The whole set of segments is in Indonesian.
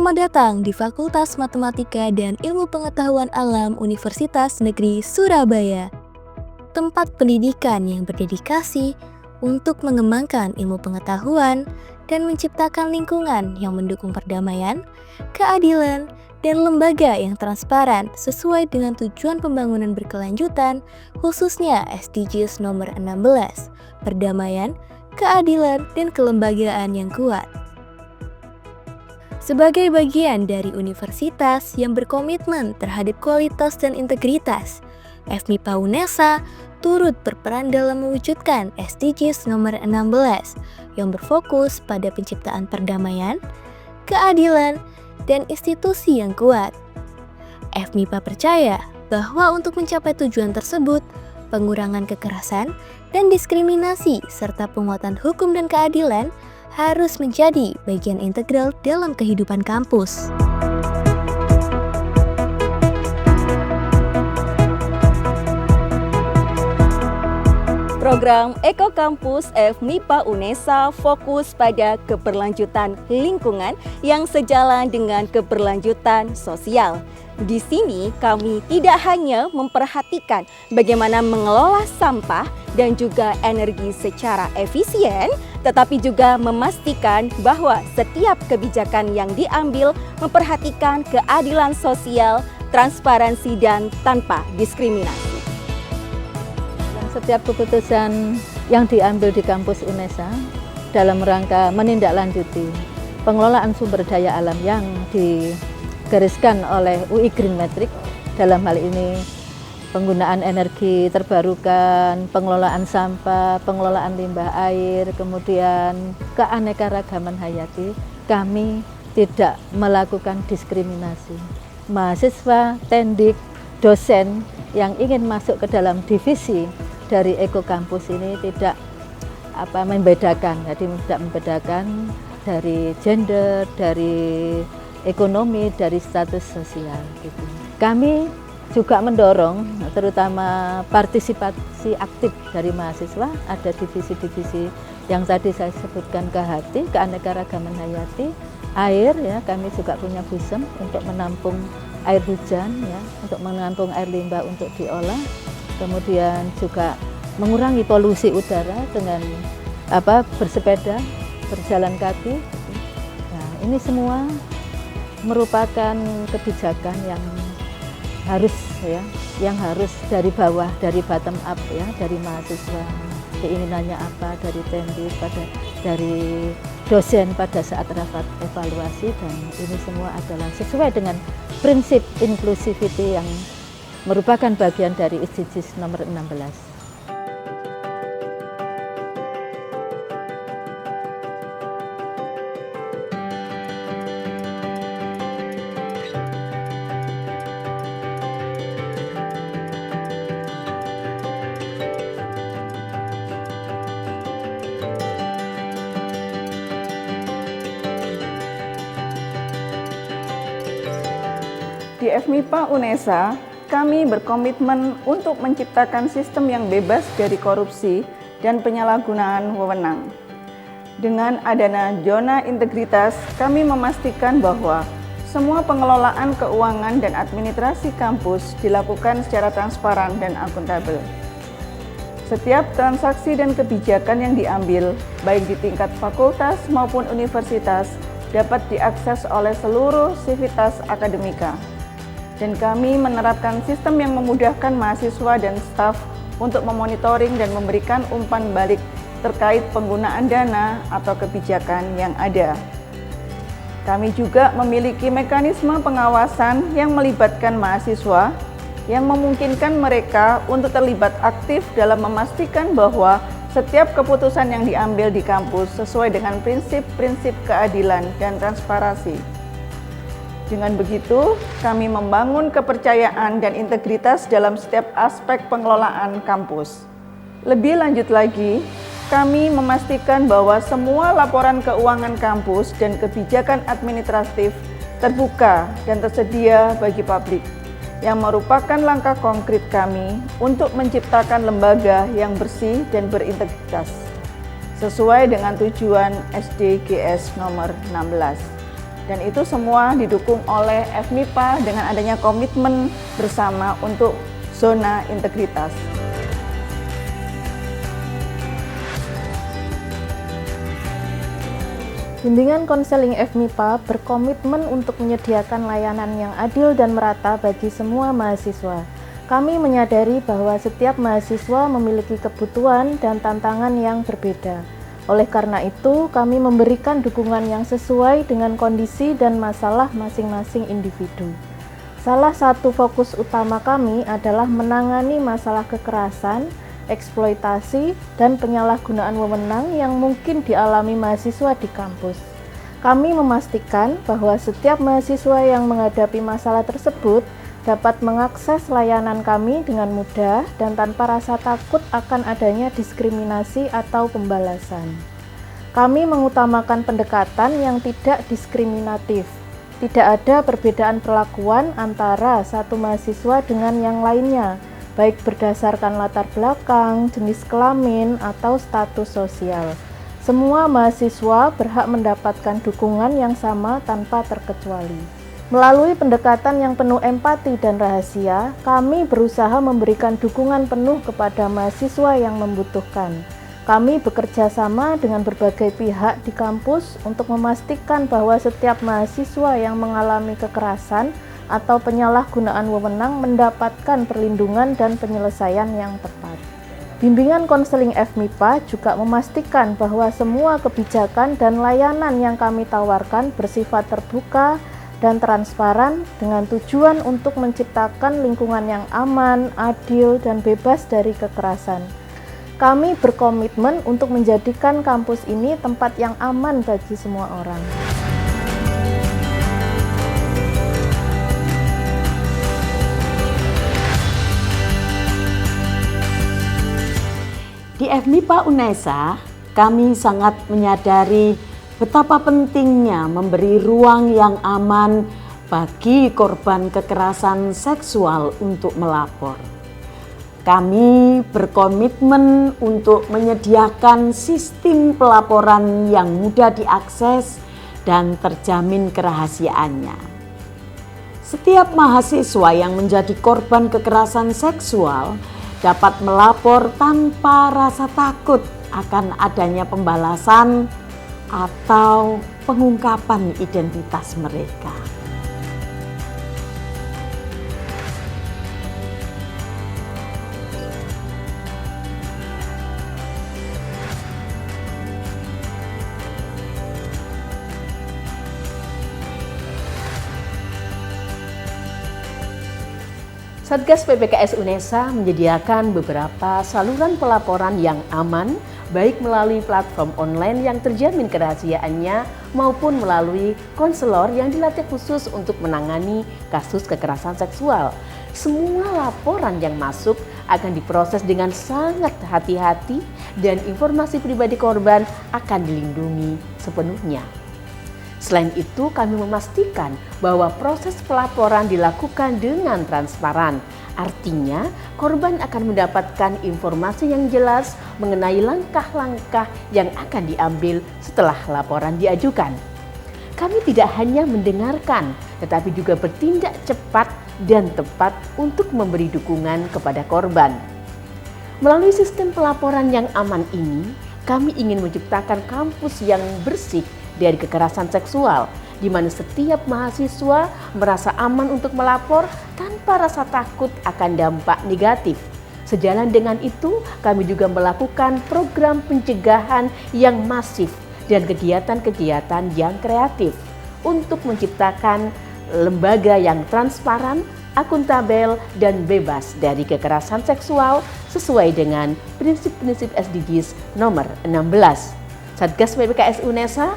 Selamat datang di Fakultas Matematika dan Ilmu Pengetahuan Alam Universitas Negeri Surabaya. Tempat pendidikan yang berdedikasi untuk mengembangkan ilmu pengetahuan dan menciptakan lingkungan yang mendukung perdamaian, keadilan, dan lembaga yang transparan sesuai dengan tujuan pembangunan berkelanjutan, khususnya SDGs nomor 16, perdamaian, keadilan, dan kelembagaan yang kuat. Sebagai bagian dari universitas yang berkomitmen terhadap kualitas dan integritas, FMIPA UNESA turut berperan dalam mewujudkan SDGs nomor 16 yang berfokus pada penciptaan perdamaian, keadilan, dan institusi yang kuat. FMIPA percaya bahwa untuk mencapai tujuan tersebut, pengurangan kekerasan dan diskriminasi serta penguatan hukum dan keadilan harus menjadi bagian integral dalam kehidupan kampus. Program Eko Kampus FMIPA UNESA fokus pada keberlanjutan lingkungan yang sejalan dengan keberlanjutan sosial. Di sini kami tidak hanya memperhatikan bagaimana mengelola sampah dan juga energi secara efisien, tetapi juga memastikan bahwa setiap kebijakan yang diambil memperhatikan keadilan sosial, transparansi, dan tanpa diskriminasi. Setiap keputusan yang diambil di kampus UNESA dalam rangka menindaklanjuti pengelolaan sumber daya alam yang digariskan oleh UI Green Matrix, dalam hal ini penggunaan energi terbarukan, pengelolaan sampah, pengelolaan limbah air, kemudian keanekaragaman hayati, kami tidak melakukan diskriminasi. Mahasiswa, tendik, dosen yang ingin masuk ke dalam divisi dari Eko Kampus ini tidak membedakan, jadi tidak membedakan dari gender, dari ekonomi, dari status sosial. Gitu. Kami juga mendorong terutama partisipasi aktif dari mahasiswa, ada divisi-divisi yang tadi saya sebutkan, KHT, keanekaragaman hayati, air, ya kami juga punya BUSEM untuk menampung air hujan, ya untuk menampung air limbah untuk diolah, kemudian juga mengurangi polusi udara dengan bersepeda, berjalan kaki. Nah, ini semua merupakan kebijakan yang harus dari bawah, dari bottom up, ya, dari mahasiswa. Keinginannya apa, dari tendik, dari dosen pada saat rapat evaluasi, dan ini semua adalah sesuai dengan prinsip inclusivity yang merupakan bagian dari SDGs nomor 16. Di FMIPA UNESA, kami berkomitmen untuk menciptakan sistem yang bebas dari korupsi dan penyalahgunaan wewenang. Dengan adanya zona integritas, kami memastikan bahwa semua pengelolaan keuangan dan administrasi kampus dilakukan secara transparan dan akuntabel. Setiap transaksi dan kebijakan yang diambil, baik di tingkat fakultas maupun universitas, dapat diakses oleh seluruh sivitas akademika. Dan kami menerapkan sistem yang memudahkan mahasiswa dan staf untuk memonitoring dan memberikan umpan balik terkait penggunaan dana atau kebijakan yang ada. Kami juga memiliki mekanisme pengawasan yang melibatkan mahasiswa yang memungkinkan mereka untuk terlibat aktif dalam memastikan bahwa setiap keputusan yang diambil di kampus sesuai dengan prinsip-prinsip keadilan dan transparansi. Dengan begitu, kami membangun kepercayaan dan integritas dalam setiap aspek pengelolaan kampus. Lebih lanjut lagi, kami memastikan bahwa semua laporan keuangan kampus dan kebijakan administratif terbuka dan tersedia bagi publik, yang merupakan langkah konkret kami untuk menciptakan lembaga yang bersih dan berintegritas, sesuai dengan tujuan SDGs nomor 16. Dan itu semua didukung oleh FMIPA dengan adanya komitmen bersama untuk zona integritas. Bimbingan konseling FMIPA berkomitmen untuk menyediakan layanan yang adil dan merata bagi semua mahasiswa. Kami menyadari bahwa setiap mahasiswa memiliki kebutuhan dan tantangan yang berbeda. Oleh karena itu, kami memberikan dukungan yang sesuai dengan kondisi dan masalah masing-masing individu. Salah satu fokus utama kami adalah menangani masalah kekerasan, eksploitasi, dan penyalahgunaan wewenang yang mungkin dialami mahasiswa di kampus. Kami memastikan bahwa setiap mahasiswa yang menghadapi masalah tersebut dapat mengakses layanan kami dengan mudah dan tanpa rasa takut akan adanya diskriminasi atau pembalasan. Kami mengutamakan pendekatan yang tidak diskriminatif. Tidak ada perbedaan perlakuan antara satu mahasiswa dengan yang lainnya, baik berdasarkan latar belakang, jenis kelamin, atau status sosial. Semua mahasiswa berhak mendapatkan dukungan yang sama tanpa terkecuali. Melalui pendekatan yang penuh empati dan rahasia, kami berusaha memberikan dukungan penuh kepada mahasiswa yang membutuhkan. Kami bekerja sama dengan berbagai pihak di kampus untuk memastikan bahwa setiap mahasiswa yang mengalami kekerasan atau penyalahgunaan wewenang mendapatkan perlindungan dan penyelesaian yang tepat. Bimbingan konseling FMIPA juga memastikan bahwa semua kebijakan dan layanan yang kami tawarkan bersifat terbuka dan transparan dengan tujuan untuk menciptakan lingkungan yang aman, adil, dan bebas dari kekerasan. Kami berkomitmen untuk menjadikan kampus ini tempat yang aman bagi semua orang. Di FMIPA UNESA, kami sangat menyadari betapa pentingnya memberi ruang yang aman bagi korban kekerasan seksual untuk melapor. Kami berkomitmen untuk menyediakan sistem pelaporan yang mudah diakses dan terjamin kerahasiaannya. Setiap mahasiswa yang menjadi korban kekerasan seksual dapat melapor tanpa rasa takut akan adanya pembalasan atau pengungkapan identitas mereka. Satgas PPKS UNESA menyediakan beberapa saluran pelaporan yang aman, baik melalui platform online yang terjamin kerahasiaannya maupun melalui konselor yang dilatih khusus untuk menangani kasus kekerasan seksual. Semua laporan yang masuk akan diproses dengan sangat hati-hati dan informasi pribadi korban akan dilindungi sepenuhnya. Selain itu, kami memastikan bahwa proses pelaporan dilakukan dengan transparan. Artinya, korban akan mendapatkan informasi yang jelas mengenai langkah-langkah yang akan diambil setelah laporan diajukan. Kami tidak hanya mendengarkan, tetapi juga bertindak cepat dan tepat untuk memberi dukungan kepada korban. Melalui sistem pelaporan yang aman ini, kami ingin menciptakan kampus yang bersih dari kekerasan seksual, di mana setiap mahasiswa merasa aman untuk melapor tanpa rasa takut akan dampak negatif. Sejalan dengan itu, kami juga melakukan program pencegahan yang masif dan kegiatan-kegiatan yang kreatif untuk menciptakan lembaga yang transparan, akuntabel, dan bebas dari kekerasan seksual sesuai dengan prinsip-prinsip SDGs nomor 16. Satgas PPKS UNESA,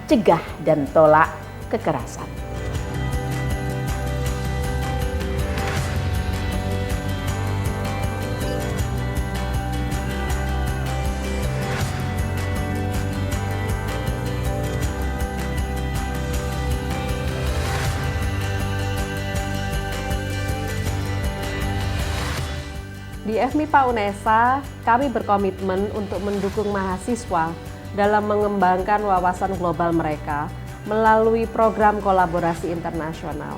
cegah dan tolak kekerasan. Di FMIPA UNESA, kami berkomitmen untuk mendukung mahasiswa dalam mengembangkan wawasan global mereka melalui program kolaborasi internasional.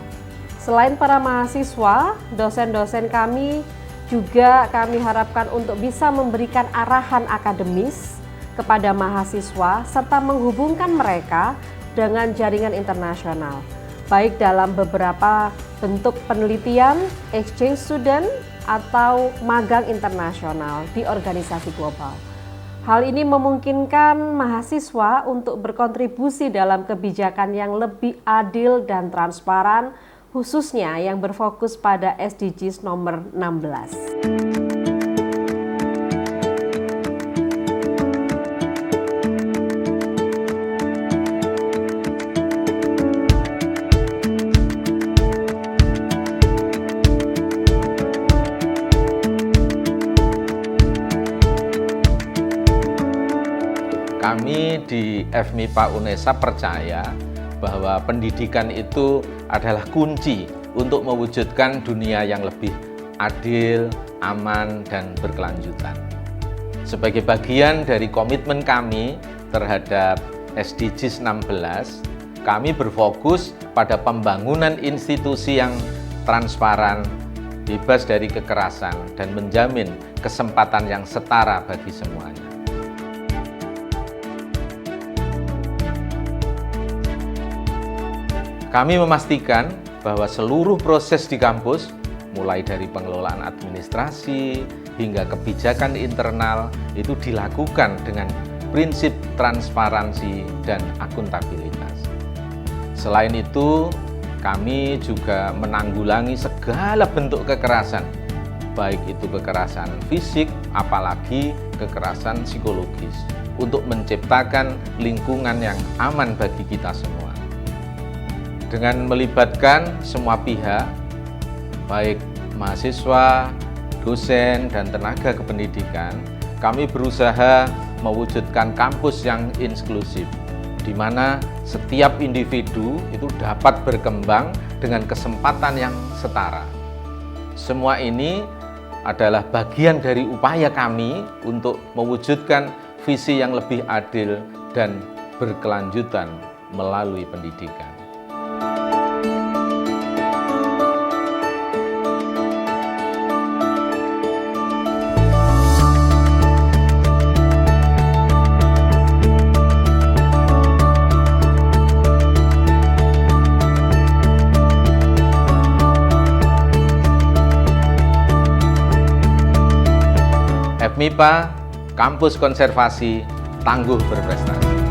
Selain para mahasiswa, dosen-dosen kami juga kami harapkan untuk bisa memberikan arahan akademis kepada mahasiswa serta menghubungkan mereka dengan jaringan internasional, baik dalam beberapa bentuk penelitian, exchange student, atau magang internasional di organisasi global. Hal ini memungkinkan mahasiswa untuk berkontribusi dalam kebijakan yang lebih adil dan transparan, khususnya yang berfokus pada SDGs nomor 16. Kami di FMIPA UNESA percaya bahwa pendidikan itu adalah kunci untuk mewujudkan dunia yang lebih adil, aman, dan berkelanjutan. Sebagai bagian dari komitmen kami terhadap SDGs 16, kami berfokus pada pembangunan institusi yang transparan, bebas dari kekerasan, dan menjamin kesempatan yang setara bagi semuanya. Kami memastikan bahwa seluruh proses di kampus, mulai dari pengelolaan administrasi hingga kebijakan internal, itu dilakukan dengan prinsip transparansi dan akuntabilitas. Selain itu, kami juga menanggulangi segala bentuk kekerasan, baik itu kekerasan fisik, apalagi kekerasan psikologis, untuk menciptakan lingkungan yang aman bagi kita semua. Dengan melibatkan semua pihak, baik mahasiswa, dosen, dan tenaga kependidikan, kami berusaha mewujudkan kampus yang inklusif, di mana setiap individu itu dapat berkembang dengan kesempatan yang setara. Semua ini adalah bagian dari upaya kami untuk mewujudkan visi yang lebih adil dan berkelanjutan melalui pendidikan. FMIPA, Kampus Konservasi, Tangguh Berprestasi.